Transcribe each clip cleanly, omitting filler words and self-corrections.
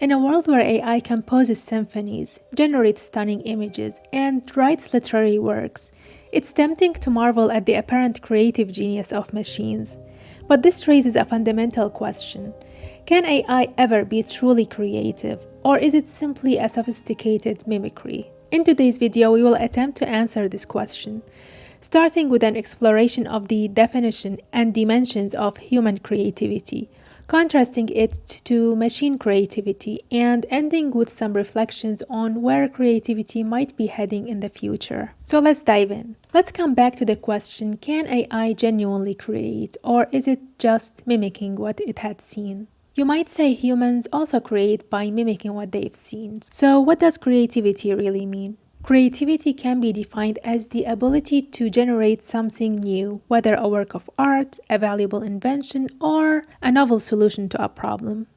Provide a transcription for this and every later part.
In a world where AI composes symphonies, generates stunning images, and writes literary works, it's tempting to marvel at the apparent creative genius of machines. But this raises a fundamental question. Can AI ever be truly creative, or is it simply a sophisticated mimicry? In today's video, we will attempt to answer this question, starting with an exploration of the definition and dimensions of human creativity, contrasting it to machine creativity, and ending with some reflections on where creativity might be heading in the future. So let's dive in. Let's come back to the question, can AI genuinely create, or is it just mimicking what it had seen? You might say humans also create by mimicking what they've seen. So what does creativity really mean? Creativity can be defined as the ability to generate something new, whether a work of art, a valuable invention, or a novel solution to a problem.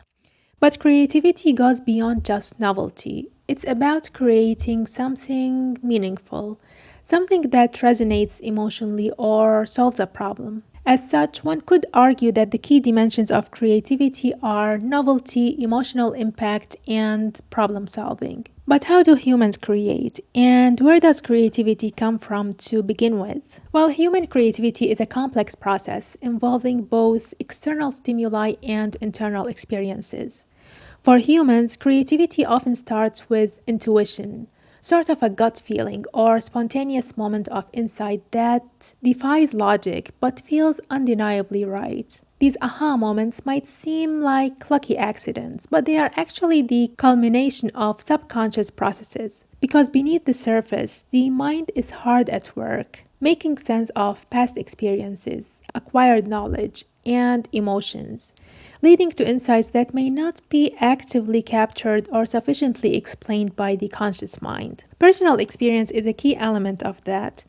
But creativity goes beyond just novelty. It's about creating something meaningful, something that resonates emotionally or solves a problem. As such, one could argue that the key dimensions of creativity are novelty, emotional impact, and problem solving. But how do humans create? And where does creativity come from to begin with? Well, human creativity is a complex process involving both external stimuli and internal experiences. For humans, creativity often starts with intuition, sort of a gut feeling or spontaneous moment of insight that defies logic but feels undeniably right. These aha moments might seem like lucky accidents, but they are actually the culmination of subconscious processes. Because beneath the surface, the mind is hard at work, making sense of past experiences, acquired knowledge, and emotions, leading to insights that may not be actively captured or sufficiently explained by the conscious mind. Personal experience is a key element of that.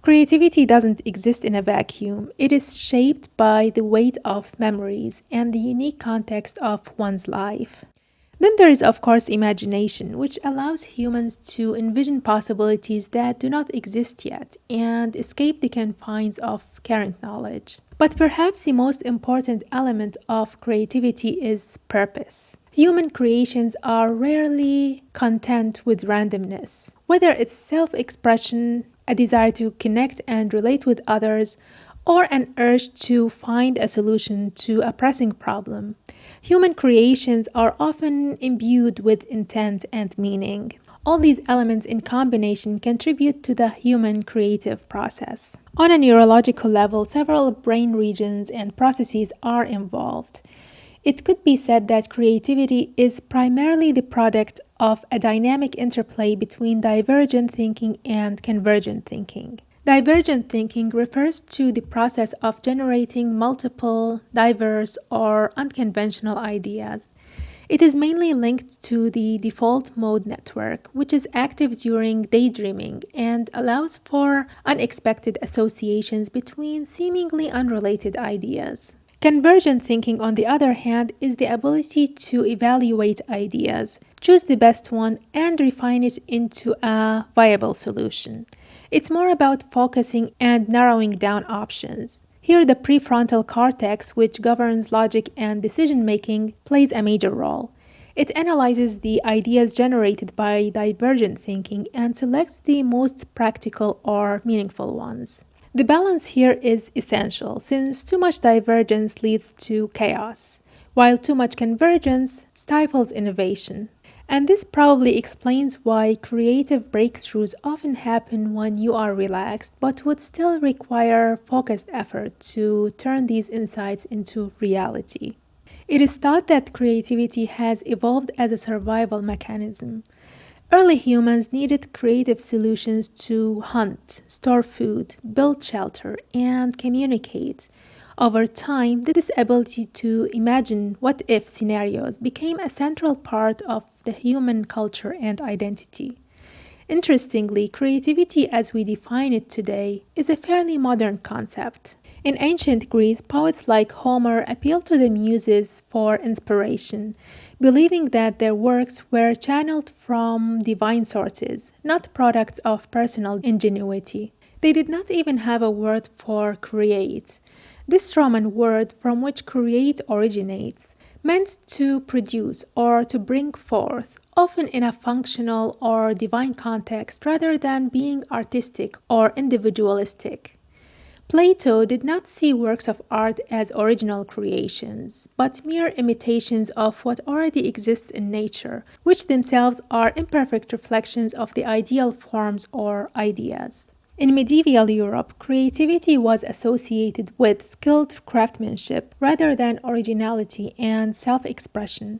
Creativity doesn't exist in a vacuum. It is shaped by the weight of memories and the unique context of one's life. Then there is, of course, imagination, which allows humans to envision possibilities that do not exist yet and escape the confines of current knowledge. But perhaps the most important element of creativity is purpose. Human creations are rarely content with randomness. Whether it's self expression, a desire to connect and relate with others, or an urge to find a solution to a pressing problem, human creations are often imbued with intent and meaning. All these elements in combination contribute to the human creative process. On a neurological level, several brain regions and processes are involved. It could be said that creativity is primarily the product of a dynamic interplay between divergent thinking and convergent thinking. Divergent thinking refers to the process of generating multiple, diverse, or unconventional ideas. It is mainly linked to the default mode network, which is active during daydreaming and allows for unexpected associations between seemingly unrelated ideas. Convergent thinking, on the other hand, is the ability to evaluate ideas, choose the best one, and refine it into a viable solution. It's more about focusing and narrowing down options. Here, the prefrontal cortex, which governs logic and decision making, plays a major role. It analyzes the ideas generated by divergent thinking and selects the most practical or meaningful ones. The balance here is essential, since too much divergence leads to chaos, while too much convergence stifles innovation. And this probably explains why creative breakthroughs often happen when you are relaxed, but would still require focused effort to turn these insights into reality. It is thought that creativity has evolved as a survival mechanism. Early humans needed creative solutions to hunt, store food, build shelter, and communicate. Over time, this ability to imagine what if scenarios became a central part of the human culture and identity. Interestingly, creativity as we define it today is a fairly modern concept. In ancient Greece, poets like Homer appealed to the muses for inspiration, believing that their works were channeled from divine sources, not products of personal ingenuity. They did not even have a word for create. This Roman word, from which create originates, meant to produce or to bring forth, often in a functional or divine context rather than being artistic or individualistic. Plato did not see works of art as original creations, but mere imitations of what already exists in nature, which themselves are imperfect reflections of the ideal forms or ideas. In medieval Europe, creativity was associated with skilled craftsmanship rather than originality and self expression.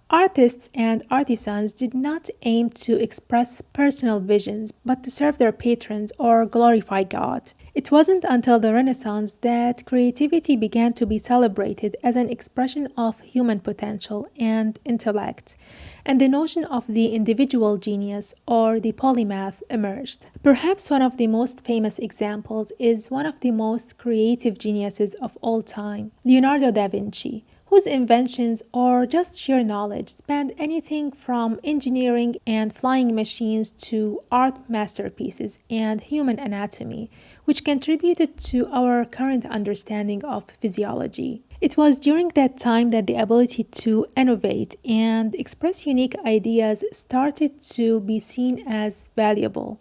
Artists and artisans did not aim to express personal visions, but to serve their patrons or glorify God. It wasn't until the Renaissance that creativity began to be celebrated as an expression of human potential and intellect, and the notion of the individual genius or the polymath emerged. Perhaps one of the most famous examples is one of the most creative geniuses of all time, Leonardo da Vinci, whose inventions or just sheer knowledge spanned anything from engineering and flying machines to art masterpieces and human anatomy, which contributed to our current understanding of physiology. It was during that time that the ability to innovate and express unique ideas started to be seen as valuable,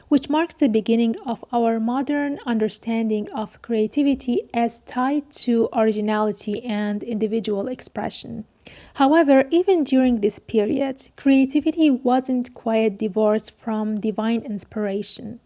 which marks the beginning of our modern understanding of creativity as tied to originality and individual expression. However, even during this period, creativity wasn't quite divorced from divine inspiration.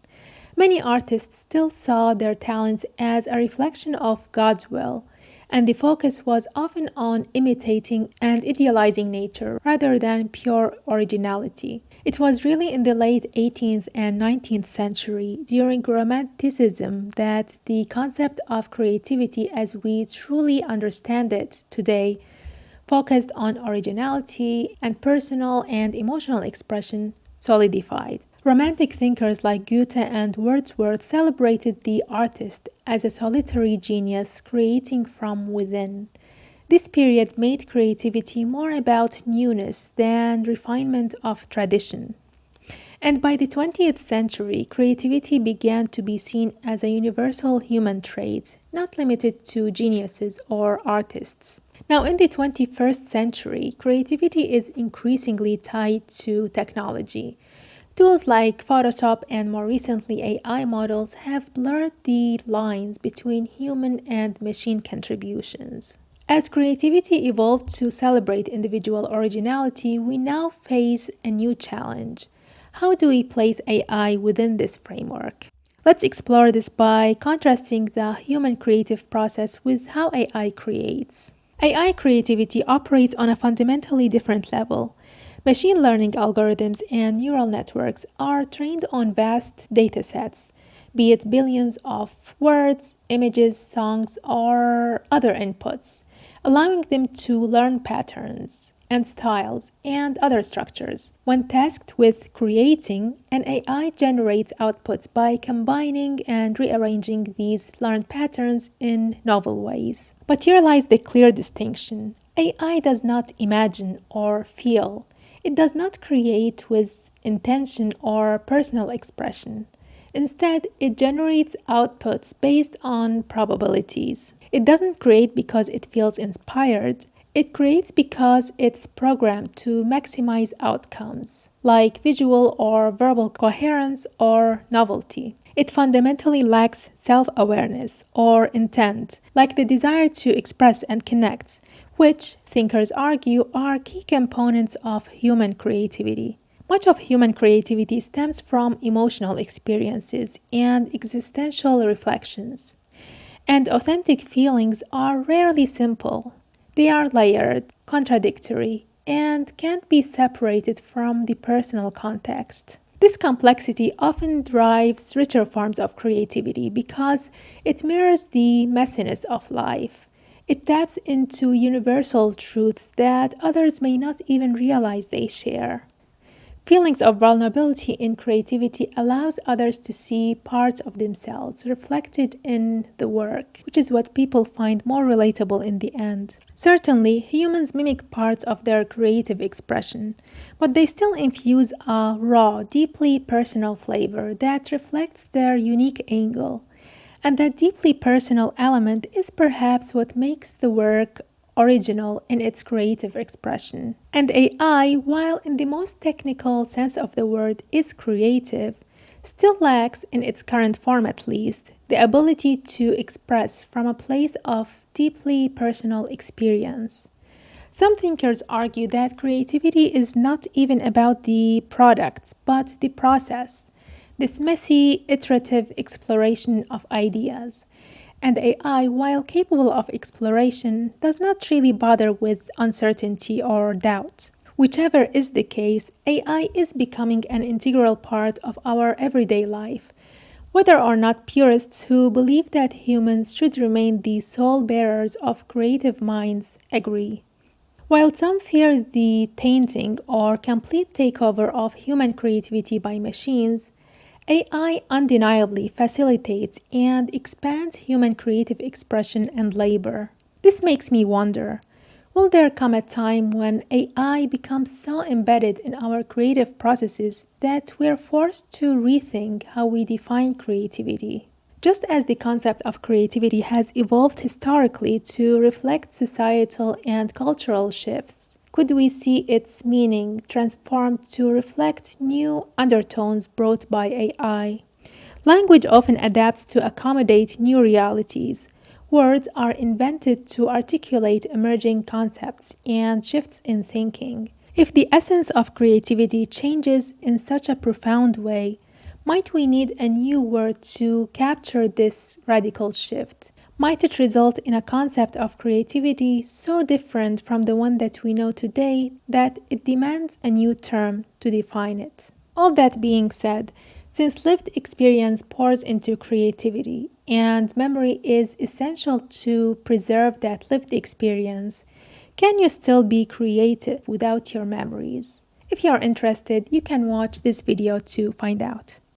Many artists still saw their talents as a reflection of God's will, and the focus was often on imitating and idealizing nature rather than pure originality. It was really in the late 18th and 19th century, during Romanticism, that the concept of creativity as we truly understand it today focused on originality and personal and emotional expression solidified. Romantic thinkers like Goethe and Wordsworth celebrated the artist as a solitary genius creating from within. This period made creativity more about newness than refinement of tradition. And by the 20th century, creativity began to be seen as a universal human trait, not limited to geniuses or artists. Now, in the 21st century, creativity is increasingly tied to technology. Tools like Photoshop and more recently AI models have blurred the lines between human and machine contributions. As creativity evolved to celebrate individual originality, we now face a new challenge. How do we place AI within this framework? Let's explore this by contrasting the human creative process with how AI creates. AI creativity operates on a fundamentally different level. Machine learning algorithms and neural networks are trained on vast datasets, be it billions of words, images, songs, or other inputs, allowing them to learn patterns and styles and other structures. When tasked with creating, an AI generates outputs by combining and rearranging these learned patterns in novel ways. But here lies the clear distinction. AI does not imagine or feel. It does not create with intention or personal expression. Instead, it generates outputs based on probabilities. It doesn't create because it feels inspired. It creates because it's programmed to maximize outcomes, like visual or verbal coherence or novelty. It fundamentally lacks self-awareness or intent, like the desire to express and connect, which, thinkers argue, are key components of human creativity. Much of human creativity stems from emotional experiences and existential reflections. And authentic feelings are rarely simple. They are layered, contradictory, and can't be separated from the personal context. This complexity often drives richer forms of creativity because it mirrors the messiness of life. It taps into universal truths that others may not even realize they share. Feelings of vulnerability in creativity allows others to see parts of themselves reflected in the work, which is what people find more relatable in the end. Certainly, humans mimic parts of their creative expression, but they still infuse a raw, deeply personal flavor that reflects their unique angle. And that deeply personal element is perhaps what makes the work original in its creative expression. And AI, while in the most technical sense of the word is creative, still lacks, in its current form at least, the ability to express from a place of deeply personal experience. Some thinkers argue that creativity is not even about the product, but the process, this messy, iterative exploration of ideas. And AI, while capable of exploration, does not really bother with uncertainty or doubt. Whichever is the case, AI is becoming an integral part of our everyday life, whether or not purists who believe that humans should remain the sole bearers of creative minds agree. While some fear the tainting or complete takeover of human creativity by machines, AI undeniably facilitates and expands human creative expression and labor. This makes me wonder, will there come a time when AI becomes so embedded in our creative processes that we're forced to rethink how we define creativity? Just as the concept of creativity has evolved historically to reflect societal and cultural shifts, could we see its meaning transformed to reflect new undertones brought by AI? Language often adapts to accommodate new realities. Words are invented to articulate emerging concepts and shifts in thinking. If the essence of creativity changes in such a profound way, might we need a new word to capture this radical shift? Might it result in a concept of creativity so different from the one that we know today that it demands a new term to define it? All that being said, since lived experience pours into creativity and memory is essential to preserve that lived experience, can you still be creative without your memories? If you are interested, you can watch this video to find out.